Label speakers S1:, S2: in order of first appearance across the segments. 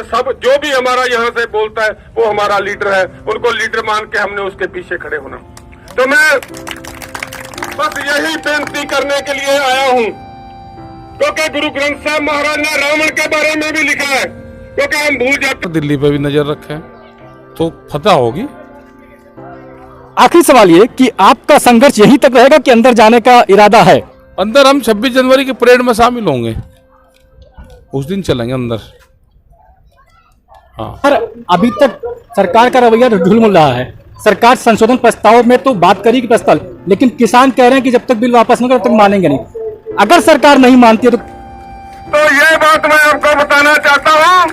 S1: सब जो भी हमारा यहाँ से बोलता है वो हमारा लीडर है, उनको लीडर मान के हमने उसके पीछे खड़े होना। तो मैं बस यही बेनती करने के लिए आया हूँ, क्योंकि गुरु ग्रंथ साहब महाराज ने रावण के बारे में भी लिखा है, क्योंकि हम भूल जाते।
S2: दिल्ली पे भी नजर रखें तो फतह होगी।
S3: आखिरी सवाल ये कि आपका संघर्ष यहीं तक रहेगा कि अंदर जाने का इरादा है?
S2: अंदर हम 26 जनवरी के परेड में शामिल होंगे, उस दिन चलेंगे अंदर। हाँ,
S3: पर अभी तक सरकार का रवैया ढुलमुल रहा है। सरकार संशोधन प्रस्ताव में तो बात करेगी प्रस्ताव, लेकिन किसान कह रहे हैं कि जब तक बिल वापस नहीं तब तक मानेंगे नहीं। अगर सरकार नहीं मानती है
S1: तो ये बात मैं आपको बताना चाहता हूँ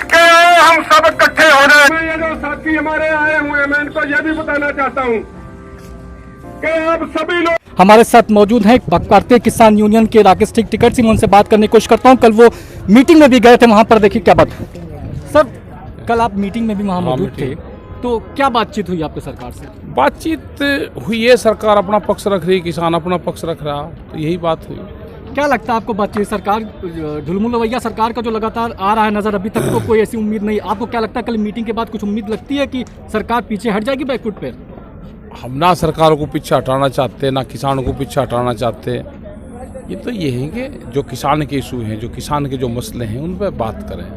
S1: कि हम सब इकट्ठे हो जाए। ये जो साथी हमारे आए हुए हैं, मैं इनको ये भी बताना चाहता हूँ कि अब सभी लोग
S3: हमारे साथ मौजूद हैं भारतीय किसान यूनियन के राकेश टिकट से। मैं उनसे बात करने की कोशिश करता हूं। कल वो मीटिंग में भी गए थे, वहां पर देखिए क्या बात। सर, कल आप मीटिंग में भी वहां मौजूद थे, तो क्या बातचीत हुई आपकी सरकार से?
S2: बातचीत हुई है, सरकार अपना पक्ष रख रही, किसान अपना पक्ष रख रहा, तो यही बात हुई।
S3: क्या लगता है आपको बातचीत? सरकार ढुलमुल रवैया सरकार का जो लगातार आ रहा है नजर, अभी तक तो कोई ऐसी उम्मीद नहीं। आपको क्या लगता है कल मीटिंग के बाद कुछ उम्मीद लगती है कि सरकार पीछे हट जाएगी बैकफुट पे?
S2: हम ना सरकार को पीछे हटाना चाहते, ना किसानों को पीछे हटाना चाहते। ये तो ये है कि जो किसान के इशू हैं, जो किसान के जो मसले हैं, उन पर बात करें।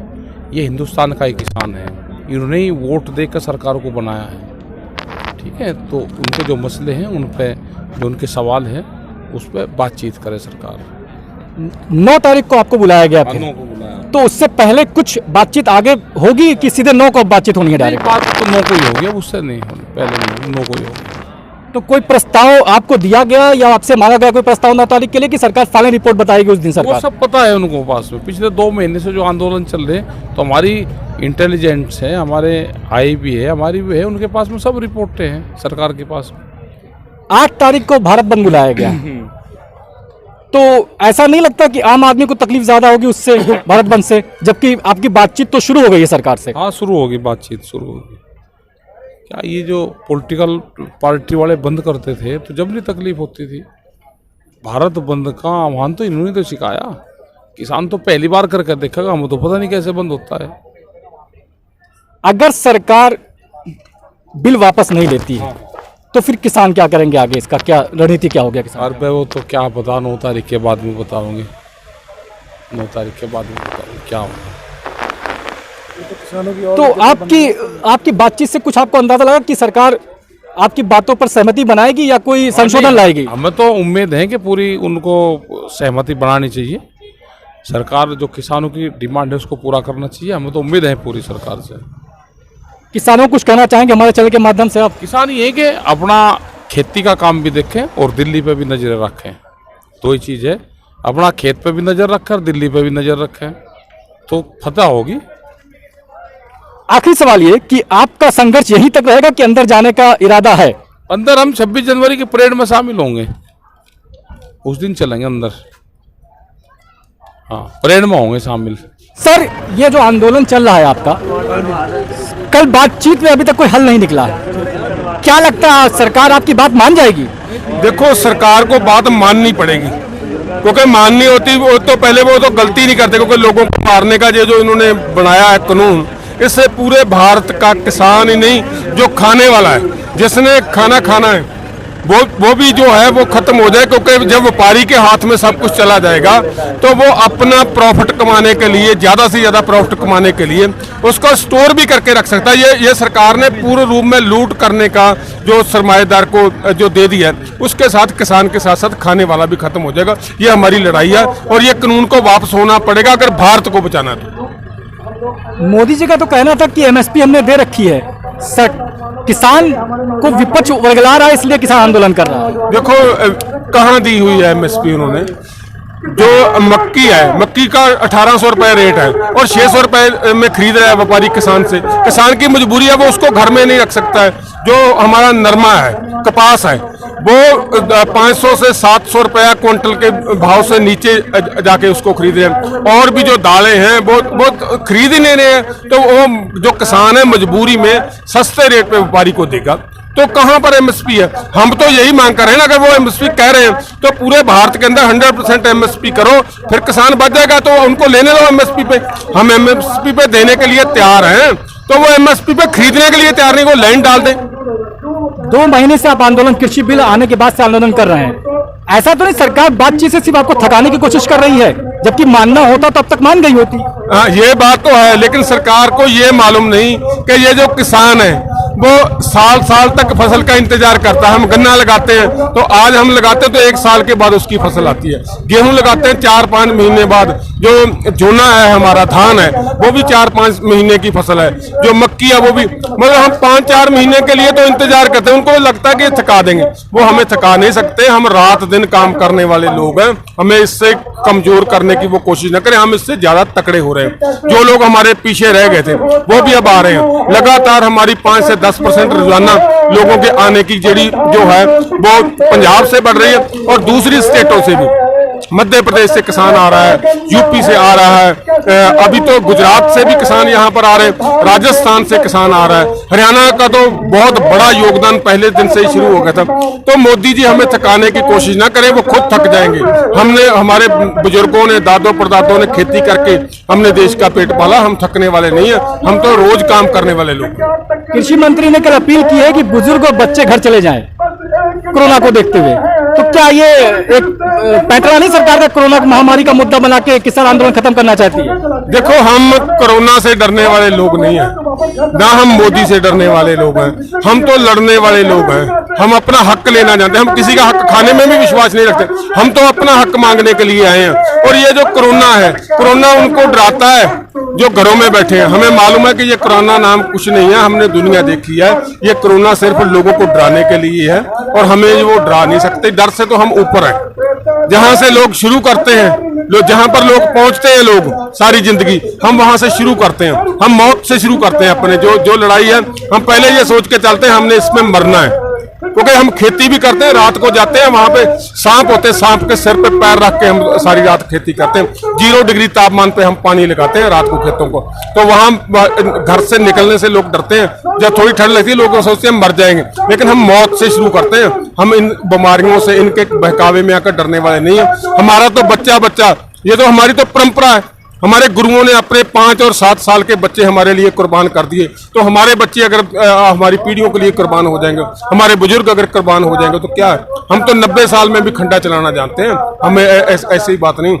S2: ये हिंदुस्तान का ही किसान है, इन्होंने ही वोट देकर सरकार को बनाया है, ठीक है। तो उनके जो मसले हैं, उन पर जो उनके सवाल हैं, उस पर बातचीत करे सरकार।
S3: 9 तारीख को आपको बुलाया गया था, तो उससे पहले कुछ बातचीत आगे होगी कि सीधे 9 को बातचीत होनी है डायरेक्ट?
S2: बात तो 9 को ही होगी, अब उससे नहीं होनी, पहले नहीं, 9 को ही होगी।
S3: तो कोई प्रस्ताव आपको दिया गया या आपसे मांगा गया कोई प्रस्ताव 9 तारीख के लिए कि सरकार फाइनल रिपोर्ट बताएगी उस दिन? सरकार
S2: वो सब पता है उनको पास में। पिछले 2 महीने से जो आंदोलन चल रहे हैं, तो हमारी इंटेलिजेंस है, हमारे आई भी है, हमारी भी है, उनके पास में सब रिपोर्टें हैं सरकार के पास में।
S3: 8 तारीख को भारत बंद बुलाया गया, तो ऐसा नहीं लगता कि आम आदमी को तकलीफ ज्यादा होगी उससे, भारत बंद से, जबकि आपकी बातचीत तो शुरू हो गई है सरकार से?
S2: हाँ, शुरू होगी, बातचीत शुरू होगी। क्या ये जो पॉलिटिकल पार्टी वाले बंद करते थे तो जब नहीं तकलीफ होती थी? भारत बंद का आह्वान तो इन्होंने तो सिखाया, किसान तो पहली बार करके देखेगा, हमें तो पता नहीं कैसे बंद होता है।
S3: अगर सरकार बिल वापस नहीं लेती है तो फिर किसान क्या करेंगे आगे? इसका क्या रणनीति क्या हो गया किसान?
S2: और वो तो क्या पता, 9 तारीख के बाद में बताओगे, 9 तारीख के बाद में बताओगे क्या होगा।
S3: तो आपकी बातचीत से कुछ आपको अंदाजा लगा कि सरकार आपकी बातों पर सहमति बनाएगी या कोई संशोधन लाएगी?
S2: हमें तो उम्मीद है कि पूरी उनको सहमति बनानी चाहिए। सरकार जो किसानों की डिमांड है उसको पूरा करना चाहिए, हमें तो उम्मीद है पूरी सरकार से।
S3: किसानों को कुछ कहना चाहेंगे हमारे चैनल के माध्यम से आप?
S2: किसान ये कि अपना खेती का काम भी देखें और दिल्ली पे भी नजर रखें। 2 ही चीज़ है, अपना खेत पे भी नजर रखें और दिल्ली पे भी नजर रखें, तो फतह होगी।
S3: आखिरी सवाल ये कि आपका संघर्ष यहीं तक रहेगा कि अंदर जाने का इरादा है?
S2: अंदर हम 26 जनवरी के परेड में शामिल होंगे, उस दिन चलेंगे अंदर। हाँ, परेड में होंगे शामिल।
S3: सर, ये जो आंदोलन चल रहा है आपका, कल बातचीत में अभी तक कोई हल नहीं निकला है, क्या लगता है सरकार आपकी बात मान जाएगी?
S1: देखो, सरकार को बात माननी पड़ेगी, क्योंकि माननी होती वो तो पहले वो तो गलती नहीं करते, क्योंकि लोगों को मारने का जो इन्होंने बनाया है कानून, इससे पूरे भारत का किसान ही नहीं, जो खाने वाला है, जिसने खाना खाना है, वो भी जो है वो खत्म हो जाए। क्योंकि जब व्यापारी के हाथ में सब कुछ चला जाएगा तो वो अपना प्रॉफिट कमाने के लिए, ज़्यादा से ज़्यादा प्रॉफिट कमाने के लिए उसको स्टोर भी करके रख सकता है। ये सरकार ने पूर्ण रूप में लूट करने का जो सरमाएदार को जो दे दिया है, उसके साथ किसान के साथ साथ खाने वाला भी खत्म हो जाएगा। ये हमारी लड़ाई है और ये कानून को वापस होना पड़ेगा अगर भारत को बचाना है तो।
S3: मोदी जी का तो कहना था कि MSP हमने दे रखी है, किसान को विपक्ष वर्गला रहा है इसलिए किसान आंदोलन कर रहा है।
S1: देखो, कहाँ दी हुई है MSP उन्होंने? जो मक्की है, मक्की का 1800 रुपये रेट है और 600 रुपये में खरीद रहा है व्यापारी किसान से। किसान की मजबूरी है, वो उसको घर में नहीं रख सकता है। जो हमारा नरमा है, कपास है, वो 500 से 700 रुपया क्विंटल के भाव से नीचे जाके उसको खरीद रहे हैं। और भी जो दालें हैं वो खरीद ही नहीं रहे हैं, तो वो जो किसान है मजबूरी में सस्ते रेट पे व्यापारी को देगा। तो कहां पर एमएसपी है? हम तो यही मांग कर रहे हैं ना, अगर वो एमएसपी कह रहे हैं तो पूरे भारत के अंदर 100% एमएसपी करो, फिर किसान बच जाएगा। तो उनको लेने दो एमएसपी पे, हम एमएसपी पे देने के लिए तैयार हैं, तो वो एमएसपी पे खरीदने के लिए तैयार नहीं, वो लाइन डाल दें।
S3: 2 महीने से आप आंदोलन, कृषि बिल आने के बाद से आंदोलन कर रहे हैं, ऐसा तो नहीं सरकार बातचीत से सिर्फ आपको थकाने की कोशिश कर रही है, जबकि मानना होता तो अब तक मान गई होती।
S1: हाँ, ये बात तो है, लेकिन सरकार को ये मालूम नहीं कि ये जो किसान है वो साल साल तक फसल का इंतजार करता है। हम गन्ना लगाते हैं तो आज हम लगाते हैं तो 1 साल के बाद उसकी फसल आती है। गेहूं लगाते हैं 4-5 महीने बाद। जो जोना है हमारा, धान है, वो भी 4-5 महीने की फसल है। जो मक्की है वो भी, मतलब हम 5-4 महीने के लिए तो इंतजार करते हैं। उनको लगता है कि थका देंगे, वो हमें थका नहीं सकते। हम रात दिन काम करने वाले लोग हैं, हमें इससे कमजोर करने की वो कोशिश न करें। हम इससे ज्यादा तकड़े हो रहे हैं। जो लोग हमारे पीछे रह गए थे वो भी अब आ रहे हैं। लगातार हमारी 5 से 10% रोजाना लोगों के आने की जेडी जो है वो पंजाब से बढ़ रही है और दूसरी स्टेटों से भी। मध्य प्रदेश से किसान आ रहा है, यूपी से आ रहा है, अभी तो गुजरात से भी किसान यहाँ पर आ रहे हैं, राजस्थान से किसान आ रहा है, हरियाणा का तो बहुत बड़ा योगदान पहले दिन से ही शुरू हो गया था। तो मोदी जी हमें थकाने की कोशिश ना करें, वो खुद थक जाएंगे। हमने, हमारे बुजुर्गों ने, दादों परदादों ने खेती करके हमने देश का पेट पाला, हम थकने वाले नहीं है, हम तो रोज काम करने वाले लोग।
S3: कृषि मंत्री ने कल अपील की है कि बुजुर्ग और बच्चे घर चले जाएं कोरोना को देखते हुए, तो क्या ये एक पैंतरा नहीं सरकार का कोरोना महामारी का मुद्दा बना के किसान आंदोलन खत्म करना चाहती है?
S1: देखो, हम कोरोना से डरने वाले लोग नहीं हैं, ना हम मोदी से डरने वाले लोग हैं। हम तो लड़ने वाले लोग हैं। हम अपना हक लेना जानते हैं। हम किसी का हक खाने में भी विश्वास नहीं रखते। हम तो अपना हक मांगने के लिए आए हैं। और ये जो कोरोना है, कोरोना उनको डराता है जो घरों में बैठे हैं। हमें मालूम है कि ये कोरोना नाम कुछ नहीं है, हमने दुनिया देखी है। ये कोरोना सिर्फ लोगों को डराने के लिए है और हमें वो डरा नहीं सकते। डर से तो हम ऊपर हैं। जहां से लोग शुरू करते हैं, जहां पर लोग पहुंचते हैं, लोग सारी जिंदगी, हम वहां से शुरू करते हैं। हम मौत से शुरू करते हैं। अपने जो लड़ाई है, हम पहले ये सोच के चलते हैं हमने इसमें मरना है। क्योंकि हम खेती भी करते हैं, रात को जाते हैं, वहां पे सांप होते हैं, सांप के सिर पे पैर रख के हम सारी रात खेती करते हैं। 0 डिग्री तापमान पे हम पानी लगाते हैं रात को खेतों को। तो वहां घर से निकलने से लोग डरते हैं। जब थोड़ी ठंड लगती है लोग सोचते हैं मर जाएंगे, लेकिन हम मौत से शुरू करते हैं। हम इन बीमारियों से, इनके बहकावे में आकर डरने वाले नहीं है। हमारा तो बच्चा बच्चा, ये तो हमारी तो परंपरा है। हमारे गुरुओं ने अपने 5 और 7 साल के बच्चे हमारे लिए कुर्बान कर दिए। तो हमारे बच्चे अगर हमारी पीढ़ियों के लिए कुर्बान हो जाएंगे, हमारे बुजुर्ग अगर कुर्बान हो जाएंगे तो क्या है? हम तो 90 साल में भी खंडा चलाना जानते हैं। हमें ऐसी बात नहीं।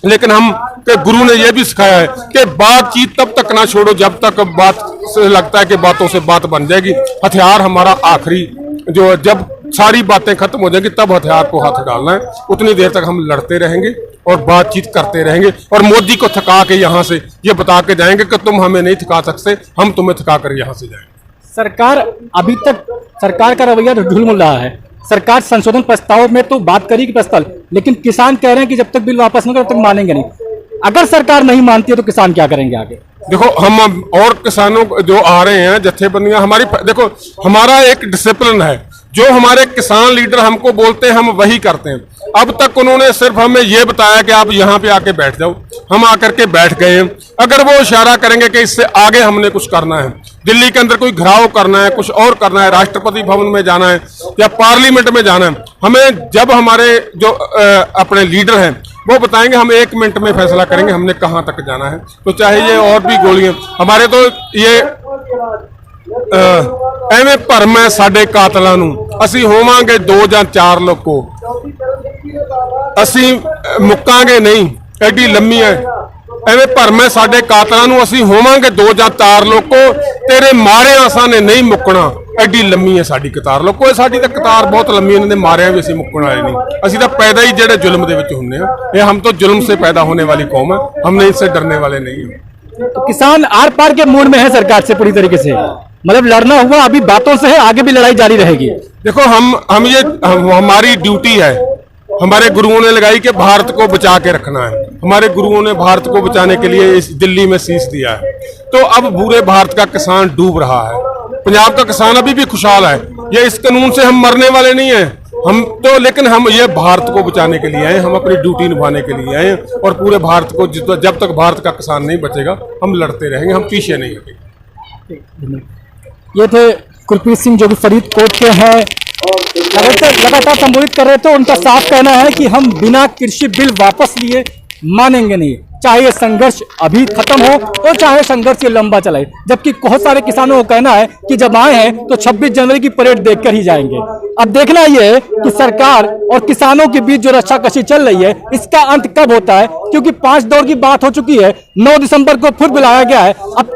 S1: लेकिन हम के गुरु ने यह भी सिखाया है कि बातचीत तब तक ना छोड़ो जब तक बात से लगता है कि बातों से बात बन जाएगी। हथियार हमारा आखिरी, जो जब सारी बातें खत्म हो जाएंगी तब हथियार को हाथ डालना है। उतनी देर तक हम लड़ते रहेंगे और बातचीत करते रहेंगे और मोदी को थका के यहाँ से ये बता के जाएंगे कि तुम हमें नहीं थका सकते, हम तुम्हें थका कर यहाँ से जाएंगे।
S3: सरकार अभी तक, सरकार का रवैया ढुलमुल रहा है। सरकार संशोधन प्रस्ताव में तो बात करेगी प्रस्ताव, लेकिन किसान कह रहे हैं कि जब तक बिल वापस नहीं करे तब तक मानेंगे नहीं। अगर सरकार नहीं मानती है तो किसान क्या करेंगे आगे?
S1: देखो, हम और किसानों जो आ रहे हैं जत्थेबंदियां हमारी, देखो हमारा एक डिसिप्लिन है। जो हमारे किसान लीडर हमको बोलते हैं हम वही करते हैं। अब तक उन्होंने सिर्फ हमें यह बताया कि आप यहाँ पे आके बैठ जाओ, हम आकर के बैठ गए हैं। अगर वो इशारा करेंगे कि इससे आगे हमने कुछ करना है, दिल्ली के अंदर कोई घिराव करना है, कुछ और करना है, राष्ट्रपति भवन में जाना है या पार्लियामेंट में जाना है, हमें जब हमारे जो अपने लीडर हैं वो बताएंगे, हम 1 मिनट में फैसला करेंगे हमने कहां तक जाना है। तो चाहे ये और भी गोलियां, हमारे तो ये ਐਵੇਂ ਭਰਮ ਹੈ ਸਾਡੇ ਕਾਤਲਾਂ ਨੂੰ, ਅਸੀਂ ਹੋਵਾਂਗੇ 2 ਜਾਂ 4 ਲੋਕੋ, ਅਸੀਂ ਮੁੱਕਾਂਗੇ ਨਹੀਂ, ਐਡੀ ਲੰਮੀ ਹੈ। ਐਵੇਂ ਭਰਮ ਹੈ ਸਾਡੇ ਕਾਤਲਾਂ ਨੂੰ, ਅਸੀਂ ਹੋਵਾਂਗੇ 2 ਜਾਂ 4 ਲੋਕੋ, ਤੇਰੇ ਮਾਰਿਆਂ ਅਸਾਂ ਨੇ ਨਹੀਂ ਮੁੱਕਣਾ, ਐਡੀ ਲੰਮੀ ਹੈ ਸਾਡੀ ਕਤਾਰ। ਲੋਕੋ ਇਹ ਸਾਡੀ ਤਾਂ ਕਤਾਰ ਬਹੁਤ ਲੰਮੀ, ਇਹਨਾਂ ਦੇ ਮਾਰਿਆਂ ਵੀ ਅਸੀਂ ਮੁੱਕਣ ਵਾਲੇ ਨਹੀਂ। ਅਸੀਂ ਤਾਂ ਪੈਦਾ ਹੀ ਜਿਹੜੇ ਜ਼ੁਲਮ ਦੇ ਵਿੱਚ ਹੁੰਦੇ ਆ। ਇਹ ਹਮ तो जुल्म से पैदा होने वाली कौम है, हमने इससे डरने वाले नहीं है।
S3: तो किसान आर पार के मूड में है सरकार से पूरी तरीके से, मतलब लड़ना हुआ अभी बातों से है, आगे भी लड़ाई जारी रहेगी।
S1: देखो, हमारी ड्यूटी है, हमारे गुरुओं ने लगाई कि भारत को बचा के रखना है। हमारे गुरुओं ने भारत को बचाने के लिए इस दिल्ली में शीश दिया है। तो अब पूरे भारत का किसान डूब रहा है। पंजाब का किसान अभी भी खुशहाल है। ये इस कानून से हम मरने वाले नहीं है हम तो, लेकिन हम ये भारत को बचाने के लिए आए, हम अपनी ड्यूटी निभाने के लिए आए और पूरे भारत को, जब तक भारत का किसान नहीं बचेगा हम लड़ते रहेंगे, हम पीछे नहीं हटेंगे।
S3: ये थे गुरप्रीत सिंह जो कि फरीदकोट के हैं लगातार संबोधित कर रहे थे। उनका साफ कहना है कि हम बिना कृषि बिल वापस लिए मानेंगे नहीं, चाहे ये संघर्ष अभी खत्म हो और चाहे संघर्ष ये लंबा चले। जबकि बहुत सारे किसानों का कहना है कि जब आए हैं तो 26 जनवरी की परेड देखकर ही जाएंगे। अब देखना ये है कि सरकार और किसानों के बीच जो रस्साकशी चल रही है इसका अंत कब होता है, क्योंकि 5 दौर की बात हो चुकी है। 9 दिसंबर को फिर बुलाया गया है। अब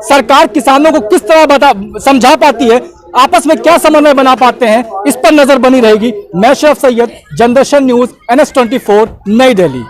S3: सरकार किसानों को किस तरह समझा पाती है, आपस में क्या समन्वय बना पाते हैं, इस पर नजर बनी रहेगी। मैं शरफ सैयद, जनदर्शन न्यूज, NS 24, नई दिल्ली।